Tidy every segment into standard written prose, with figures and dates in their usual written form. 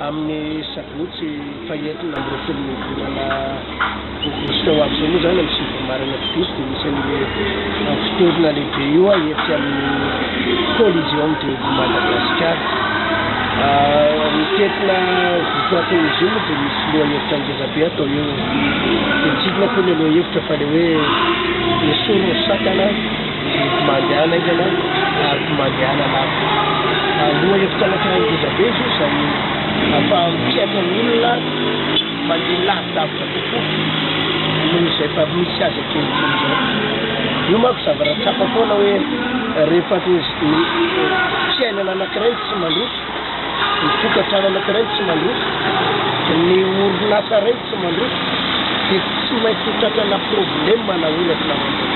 amin'ny sabotsy fahentina am'roapolo volana aogositra ho avy zay moa zany amin'ny sivy-marina fitosy dia misy an'le fotorana lehibe io etsy amin'ny collision de Madagascar. Mitetina votoatin'izy io moa dia misy lohahevitra ngezabe atao eo dia tsidina koa le lohahevitra fa le hoe esorony sakana mandehana aingana ary mandehana lava. Lohahevitra anankiray ngezabe izy io zay afa mpiaina olona mandeha lavitavitra kokoa noho izay fa misy azy akehitriny zao. Io manko zavatra-tsapa foana hoe rehefa fiainana anankiray tsy mandroso, ny tokantrano anankiray tsy mandroso, ny orinasa ray tsy mandroso dia tsy maintsy hotratrana problème na olatra namandro.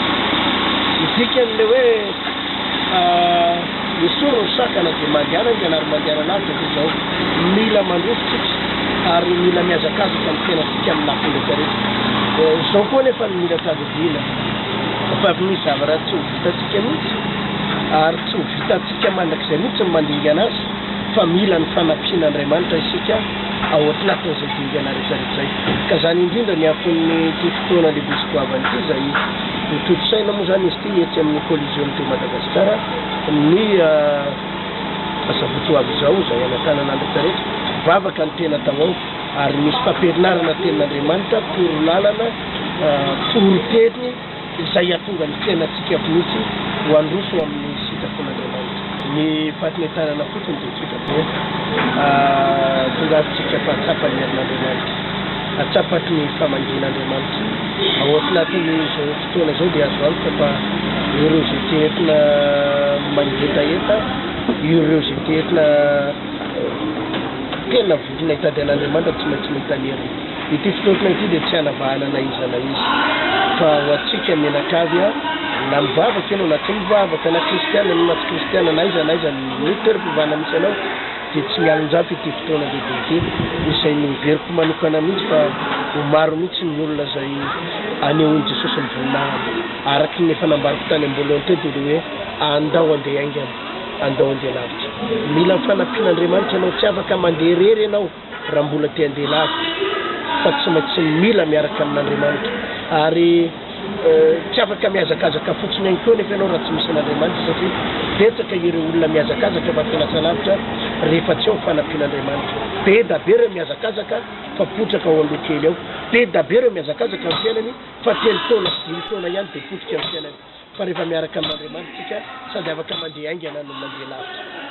Dikan'le hoe esorony sakana dia mandehana ingana ary mandehana lavitra zao mila mandrositsika ary mila miazakazaka ny tenatsika amin'ny lafiny rehetra. Zao koa nefa ny mila tadidina fa misy zavatra tsy ho vitatsika mihitsy ary tsy ho vitatsika mandrakizay mihitsy ny mandingana azy fa mila ny fanampian'Andriamanitra isika ao anatin'izay dingana rehetrarehetra zay. Ka zany indrindra ny afon'ny ity fotoana lehibe sy goavany ity zay nitotsaina moa zany izy ity etsy amin'ny collision de Madagascar ny sabotsy ho avy zao zay anatanan'andro rehetrarehetra vavaka ny tena tao ao ary misy famperinarana tenin'Andriamanitra toro lalana foron-teriny izay atonga ny tenatsika mihitsy ho androso amin'ny sitafon'Andriamanitra. Ny fatin'ny tanana fotsiny dia tsika be tonga atsika fa atsapa ny herin'Andriamanitra, atsapaky ny famangin'Andriamanitra ao anatin'izao fotoana zao dia azo antoka fa ireo zay tenetina mangetaheta, ireo zay tenetina tena vodina hitadian'Andriamanitra tsy maintsy mahitanery. Ity fotoana ity dia tsy hanavahana na iza na izy fa ho atsika menakavy na mivavaka ianao na tsy mivavaka na kristiana na tsy kristiana na iza ny toeram-pivavahana misy anao dia tsy mialonjafy ity fotoana lehibe ity izay niveriko manokana mihitsy fa ho maro mihitsy ny olona zay anehoan'i Jesosy ny voninahiny araky ny efa nambariko tany am-boalohany teo dia hoe andao andeha aingana, andao andeha lavitra. Mila fanampian'Andriamanitra ianao, tsy afaka mandeha rery ianao raha mbola te handeha lavitra fa tsy maintsy mila miaraka amin'Andriamanitra ary tsy afaka miazakazaka fotsiny ihany koa nefa ianao raha tsy misy an'Andriamanitra satria betsaka ireo olona miazakazaka fa te lasa lavitra rehefa tsy ao fanampian'Andriamanitra. Be da be ireo miazakazaka fa potraka ao aloha kely ao, be da be ireo miazakazaka amin'ny fiainany fa 3 taona sy 5 taona ihany dia potrika amin'ny fiainany fa rehefa miaraka amin'Andriamanitra tsika sady afaka mandeha aingana no mandeha lavitra.